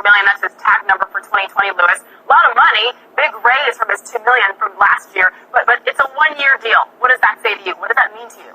million. That's his tag number for 2020, Lewis. A lot of money, big raise from his $2 million from last year, but it's a one-year deal. What does that say to you? What does that mean to you?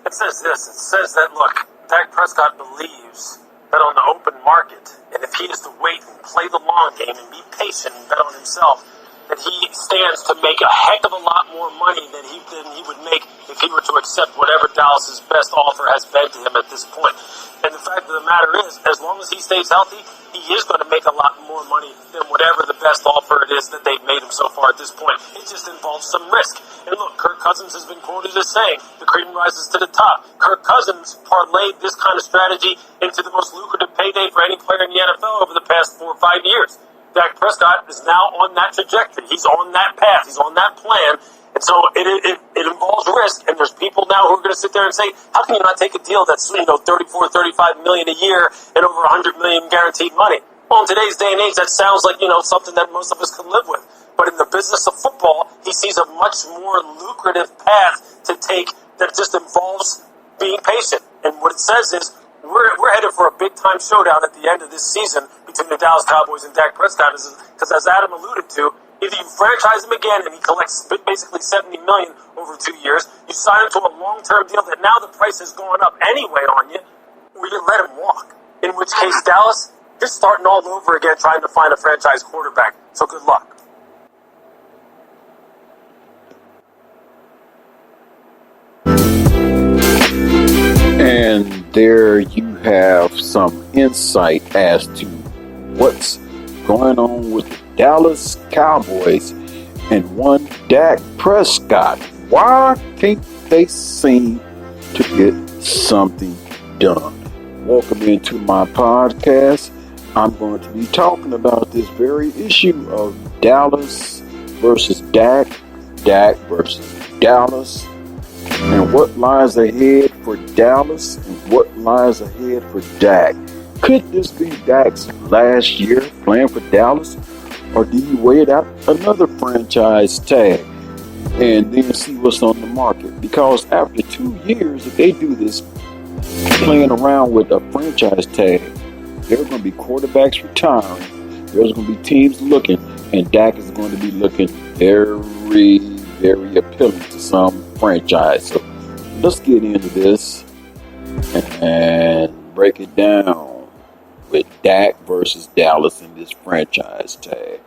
It says this. It says that, look, Dak Prescott believes that on the open market, and if he is to wait and play the long game and be patient and bet on himself, that he stands to make a heck of a lot more money than he would make if he were to accept whatever Dallas's best offer has been to him at this point. And the fact of the matter is, as long as he stays healthy, he is going to make a lot more money than whatever the best offer it is that they've made him so far at this point. It just involves some risk. And look, Kirk Cousins has been quoted as saying, the cream rises to the top. Kirk Cousins parlayed this kind of strategy into the most lucrative payday for any player in the NFL over the past 4 or 5 years. Dak Prescott is now on that trajectory. He's on that path. He's on that plan. And so it involves risk. And there's people now who are going to sit there and say, how can you not take a deal that's, 34, 35 million a year and over 100 million guaranteed money? Well, in today's day and age, that sounds like, something that most of us can live with. But in the business of football, he sees a much more lucrative path to take that just involves being patient. And what it says is, we're headed for a big-time showdown at the end of this season between the Dallas Cowboys and Dak Prescott. Because as Adam alluded to, either you franchise him again and he collects basically $70 million over 2 years, you sign him to a long-term deal that now the price has gone up anyway on you, or you let him walk. In which case, Dallas, you're starting all over again trying to find a franchise quarterback. So good luck. And there you have some insight as to what's going on with the Dallas Cowboys and one Dak Prescott. Why can't they seem to get something done? Welcome into my podcast. I'm going to be talking about this very issue of Dallas versus Dak, Dak versus Dallas, and what lies ahead for Dallas and what lies ahead for Dak. Could this be Dak's last year playing for Dallas? Or do you wait out another franchise tag and then see what's on the market? Because after 2 years, if they do this playing around with a franchise tag, there are going to be quarterbacks retiring. There's going to be teams looking, and Dak is going to be looking very, very appealing to some franchise. So let's get into this and break it down with Dak versus Dallas in this franchise tag.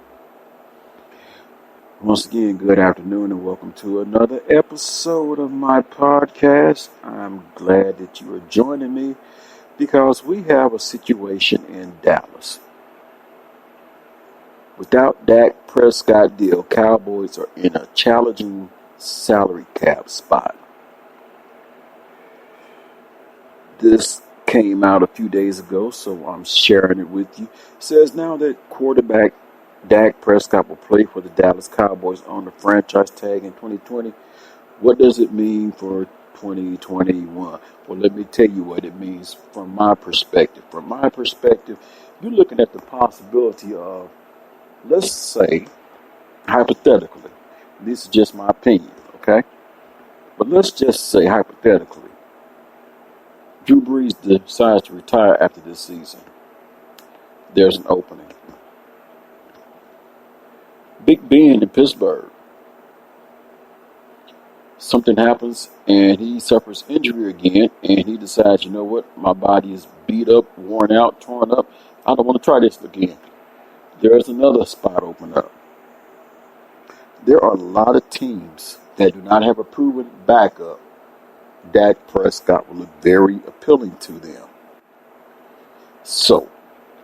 Once again, good afternoon and welcome to another episode of my podcast. I'm glad that you are joining me because we have a situation in Dallas. Without Dak Prescott deal, Cowboys are in a challenging salary cap spot. This came out a few days ago, so I'm sharing it with you. It says now that quarterback Dak Prescott will play for the Dallas Cowboys on the franchise tag in 2020. What does it mean for 2021? Well, let me tell you what it means from my perspective. From my perspective, you're looking at the possibility of, let's say, hypothetically, this is just my opinion, okay? But let's just say, hypothetically, Drew Brees decides to retire after this season. There's an opening. Big Ben in Pittsburgh. Something happens and he suffers injury again and he decides, you know what, my body is beat up, worn out, torn up. I don't want to try this again. There's another spot open up. There are a lot of teams that do not have a proven backup. Dak Prescott will look very appealing to them. So,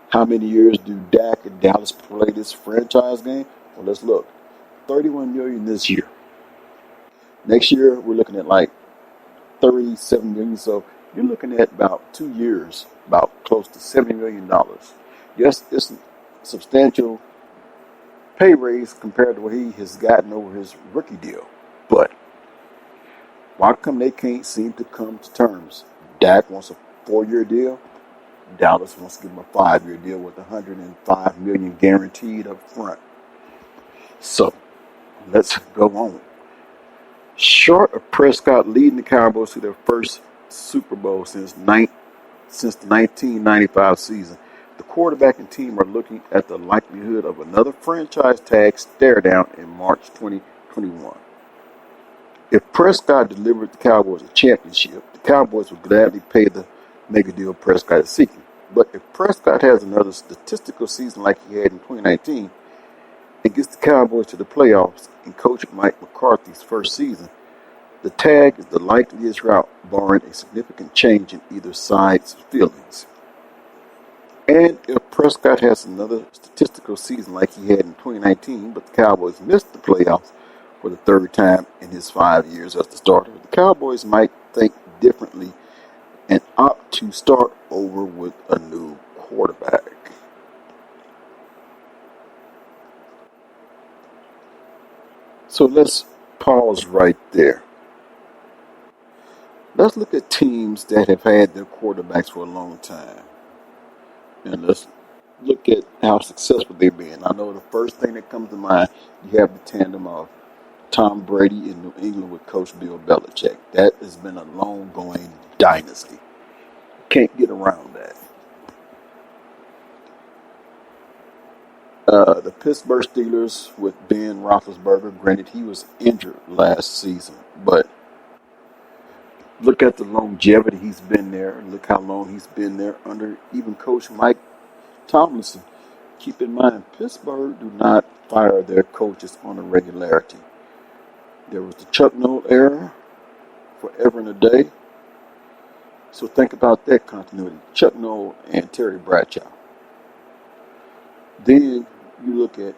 how many years do Dak and Dallas play this franchise game? Well, let's look. $31 million this year. Next year, we're looking at like $37 million. So you're looking at about 2 years, about close to $70 million. Yes, it's a substantial pay raise compared to what he has gotten over his rookie deal. But why come they can't seem to come to terms? Dak wants a 4-year deal. Dallas wants to give him a 5-year deal with $105 million guaranteed up front. So, let's go on. Short of Prescott leading the Cowboys to their first Super Bowl since the 1995 season, quarterback and team are looking at the likelihood of another franchise tag stare down in March 2021. If Prescott delivered the Cowboys a championship, the Cowboys would gladly pay the mega deal Prescott is seeking. But if Prescott has another statistical season like he had in 2019 and gets the Cowboys to the playoffs in Coach Mike McCarthy's first season, the tag is the likeliest route, barring a significant change in either side's feelings. And if Prescott has another statistical season like he had in 2019, but the Cowboys missed the playoffs for the third time in his 5 years as the starter, the Cowboys might think differently and opt to start over with a new quarterback. So let's pause right there. Let's look at teams that have had their quarterbacks for a long time. And let's look at how successful they've been. I know the first thing that comes to mind, you have the tandem of Tom Brady in New England with Coach Bill Belichick. That has been a long-going dynasty. Can't get around that. The Pittsburgh Steelers with Ben Roethlisberger. Granted, he was injured last season, but look at the longevity he's been there. Look how long he's been there under even Coach Mike Tomlinson. Keep in mind, Pittsburgh do not fire their coaches on a regularity. There was the Chuck Noll era, forever and a day. So think about that continuity. Chuck Noll and Terry Bradshaw. Then you look at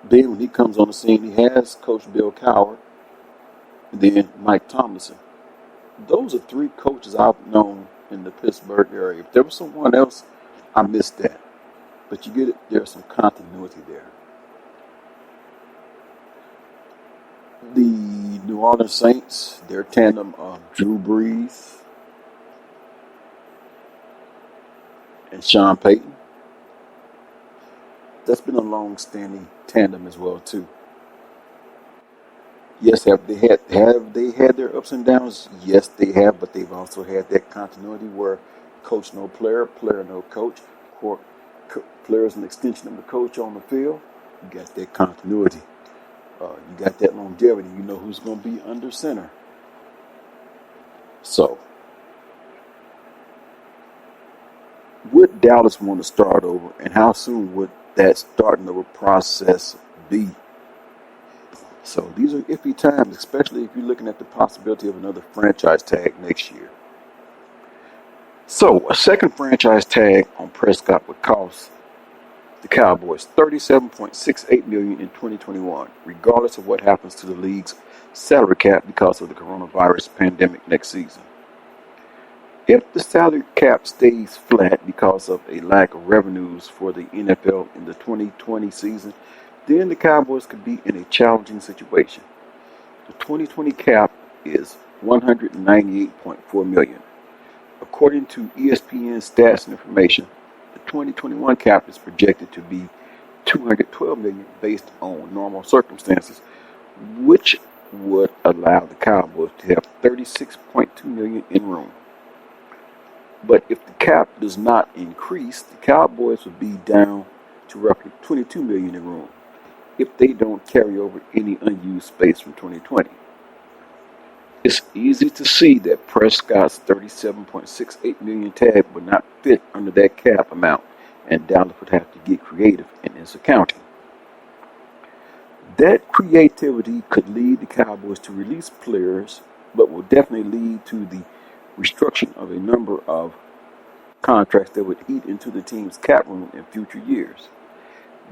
Ben when he comes on the scene, he has Coach Bill Cowher, and then Mike Tomlinson. Those are three coaches I've known in the Pittsburgh area. If there was someone else, I missed that. But you get it, there's some continuity there. The New Orleans Saints, their tandem of Drew Brees and Sean Payton. That's been a long-standing tandem as well, too. Yes, have they had their ups and downs? Yes, they have, but they've also had that continuity where coach no player, player no coach, player is an extension of the coach on the field. You got that continuity. You got that longevity. You know who's going to be under center. So, would Dallas want to start over, and how soon would that starting over process be? So these are iffy times, especially if you're looking at the possibility of another franchise tag next year. So a second franchise tag on Prescott would cost the Cowboys $37.68 million in 2021, regardless of what happens to the league's salary cap because of the coronavirus pandemic next season. If the salary cap stays flat because of a lack of revenues for the NFL in the 2020 season, then the Cowboys could be in a challenging situation. The 2020 cap is $198.4 million. According to ESPN stats and information, the 2021 cap is projected to be $212 million based on normal circumstances, which would allow the Cowboys to have $36.2 million in room. But if the cap does not increase, the Cowboys would be down to roughly $22 million in room if they don't carry over any unused space from 2020. It's easy to see that Prescott's $37.68 million tag would not fit under that cap amount, and Dallas would have to get creative in its accounting. That creativity could lead the Cowboys to release players, but will definitely lead to the restructuring of a number of contracts that would eat into the team's cap room in future years.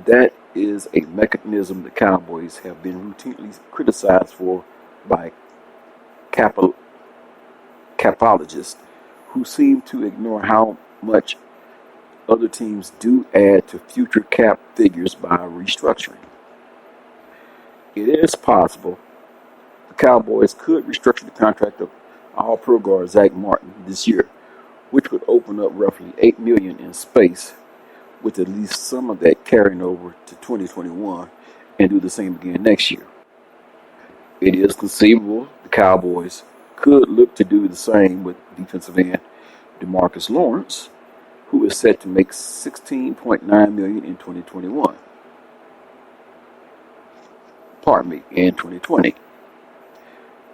That is a mechanism the Cowboys have been routinely criticized for by capologists who seem to ignore how much other teams do add to future cap figures by restructuring. It is possible the Cowboys could restructure the contract of All-Pro guard Zach Martin this year, which would open up roughly $8 million in space, with at least some of that carrying over to 2021, and do the same again next year. It is conceivable the Cowboys could look to do the same with defensive end DeMarcus Lawrence, who is set to make $16.9 million in 2021. Pardon me, in 2020.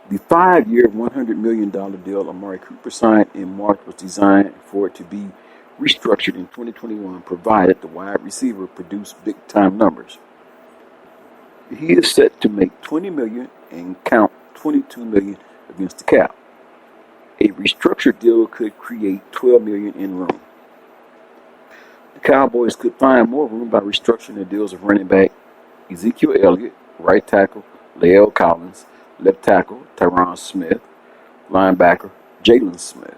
The 5-year, $100 million deal Amari Cooper signed in March was designed for it to be restructured in 2021, provided the wide receiver produced big-time numbers. He is set to make $20 million and count $22 million against the cap. A restructured deal could create $12 million in room. The Cowboys could find more room by restructuring the deals of running back Ezekiel Elliott, right tackle Lael Collins, left tackle Tyron Smith, linebacker Jalen Smith.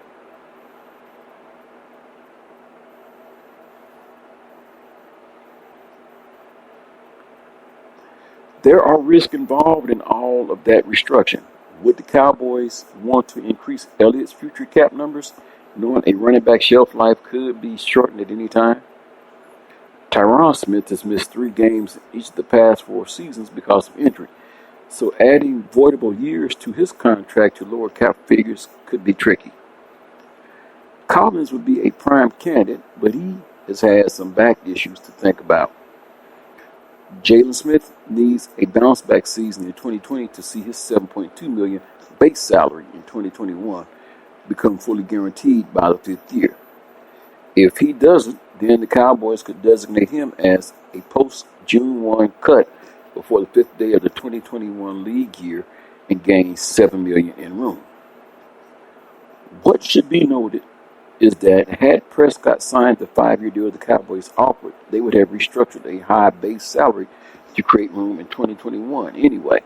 There are risks involved in all of that restructuring. Would the Cowboys want to increase Elliott's future cap numbers, knowing a running back shelf life could be shortened at any time? Tyron Smith has missed 3 games each of the past 4 seasons because of injury, so adding voidable years to his contract to lower cap figures could be tricky. Collins would be a prime candidate, but he has had some back issues to think about. Jalen Smith needs a bounce-back season in 2020 to see his $7.2 million base salary in 2021 become fully guaranteed by the 5th year. If he doesn't, then the Cowboys could designate him as a post-June 1 cut before the 5th day of the 2021 league year and gain $7 million in room. What should be noted is that had Prescott signed the 5-year deal the Cowboys offered, they would have restructured a high base salary to create room in 2021 anyway,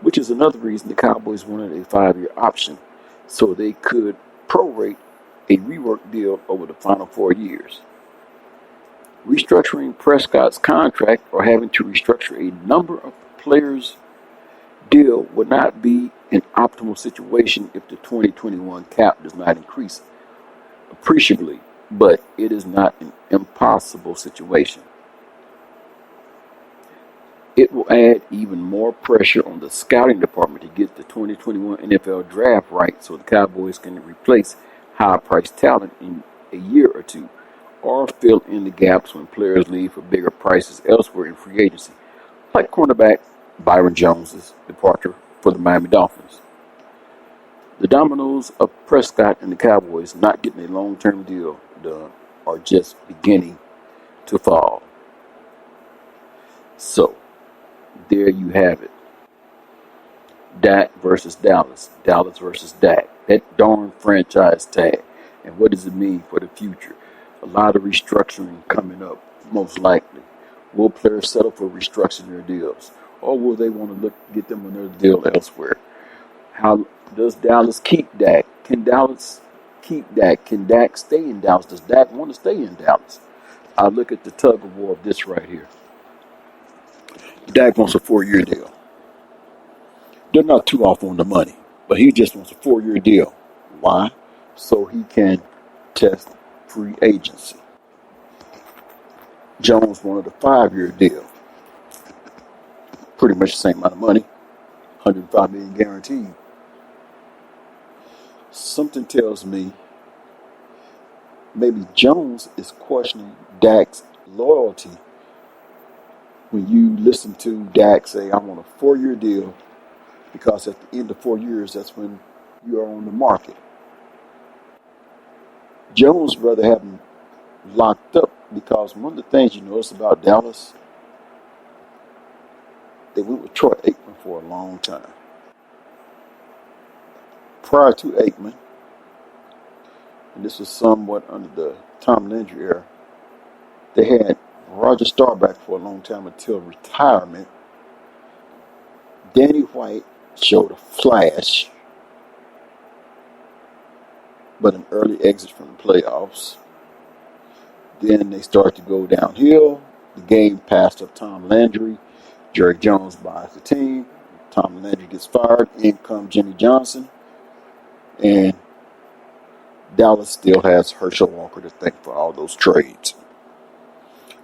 which is another reason the Cowboys wanted a 5-year option, so they could prorate a rework deal over the final 4 years. Restructuring Prescott's contract or having to restructure a number of players' deal would not be an optimal situation if the 2021 cap does not increase appreciably, but it is not an impossible situation. It will add even more pressure on the scouting department to get the 2021 NFL draft right so the Cowboys can replace high-priced talent in a year or two, or fill in the gaps when players leave for bigger prices elsewhere in free agency, like cornerback Byron Jones' departure for the Miami Dolphins. The dominoes of Prescott and the Cowboys not getting a long-term deal done are just beginning to fall. So, there you have it. Dak versus Dallas. Dallas versus Dak. That darn franchise tag. And what does it mean for the future? A lot of restructuring coming up, most likely. Will players settle for restructuring their deals? Or will they want to get them another deal elsewhere? How does Dallas keep Dak? Can Dallas keep Dak? Can Dak stay in Dallas? Does Dak want to stay in Dallas? I look at the tug of war of this right here. Dak wants a 4-year deal. They're not too off on the money, but he just wants a 4-year deal. Why? So he can test free agency. Jones wanted a 5-year deal. Pretty much the same amount of money. $105 million guaranteed. Something tells me maybe Jones is questioning Dak's loyalty when you listen to Dak say, I want a 4-year deal, because at the end of 4 years, that's when you are on the market. Jones rather have him locked up, because one of the things you notice about Dallas, they went with Troy Aikman for a long time. Prior to Aikman, and this was somewhat under the Tom Landry era, they had Roger Staubach for a long time until retirement. Danny White showed a flash, but an early exit from the playoffs. Then they start to go downhill. The game passed up Tom Landry. Jerry Jones buys the team. Tom Landry gets fired. In comes Jimmy Johnson. And Dallas still has Herschel Walker to thank for all those trades.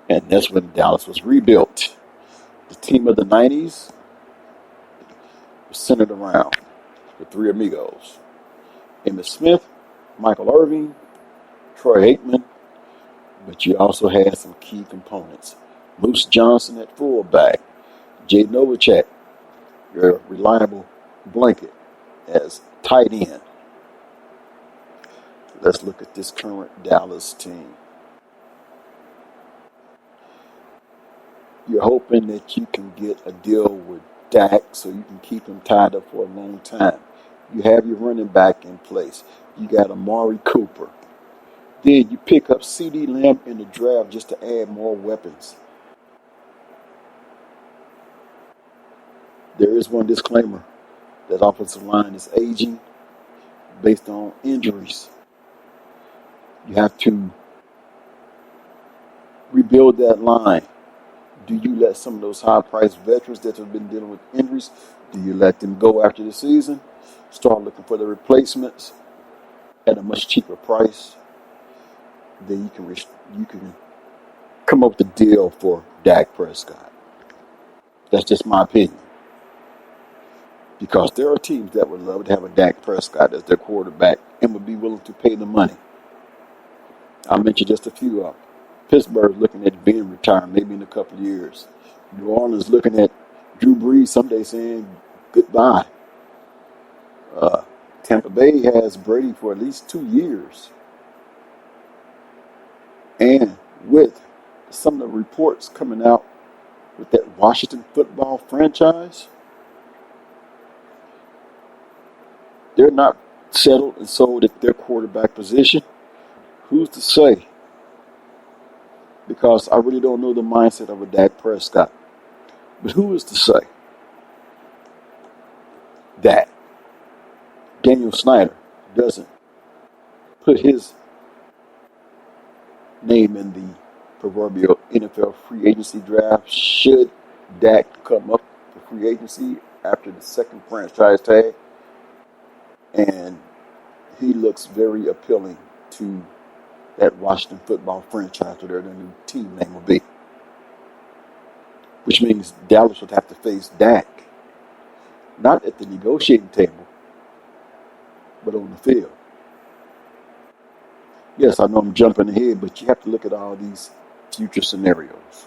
And that's when Dallas was rebuilt. The team of the 90s was centered around the three amigos: Emmitt Smith, Michael Irvin, Troy Aikman, but you also had some key components. Moose Johnson at fullback, Jay Novacek, your reliable blanket as tight end. Let's look at this current Dallas team. You're hoping that you can get a deal with Dak so you can keep him tied up for a long time. You have your running back in place. You got Amari Cooper. Then you pick up CeeDee Lamb in the draft just to add more weapons. There is one disclaimer. That offensive line is aging based on injuries. You have to rebuild that line. Do you let some of those high-priced veterans that have been dealing with injuries, do you let them go after the season? Start looking for the replacements at a much cheaper price. Then you can come up with a deal for Dak Prescott. That's just my opinion. Because there are teams that would love to have a Dak Prescott as their quarterback and would be willing to pay the money. I'll mention just a few of them. Pittsburgh looking at Ben retiring maybe in a couple of years. New Orleans looking at Drew Brees someday saying goodbye. Tampa Bay has Brady for at least 2 years. And with some of the reports coming out with that Washington football franchise, they're not settled and sold at their quarterback position. Who's to say? Because I really don't know the mindset of a Dak Prescott. But who is to say that Daniel Snyder doesn't put his name in the proverbial NFL free agency draft should Dak come up for free agency after the second franchise tag? And he looks very appealing to that Washington football franchise, whatever their new team name will be. Which means Dallas would have to face Dak, not at the negotiating table, but on the field. Yes, I know I'm jumping ahead, but you have to look at all these future scenarios.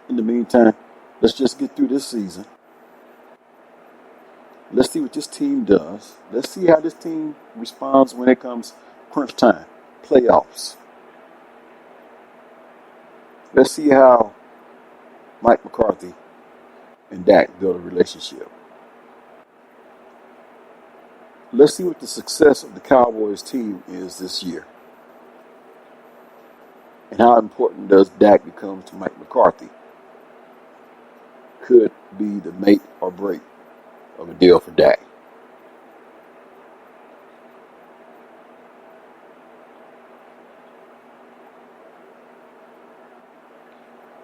In the meantime, let's just get through this season. Let's see what this team does. Let's see how this team responds when it comes crunch time, playoffs. Let's see how Mike McCarthy and Dak build a relationship. Let's see what the success of the Cowboys team is this year. And how important does Dak become to Mike McCarthy? Could be the make or break of a deal for Dak.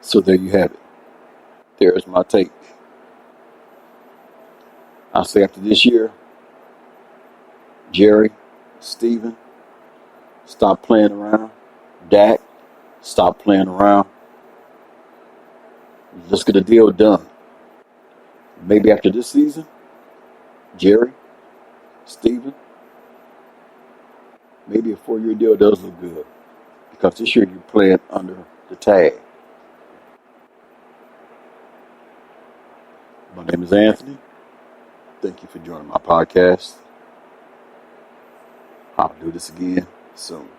So there you have it. There's my take. I'll say after this year, Jerry, Steven, stop playing around. Dak, stop playing around. Let's get a deal done. Maybe after this season, Jerry, Steven, maybe a 4-year deal does look good. Because this year you're playing under the tag. My name is Anthony. Thank you for joining my podcast. I'll do this again soon.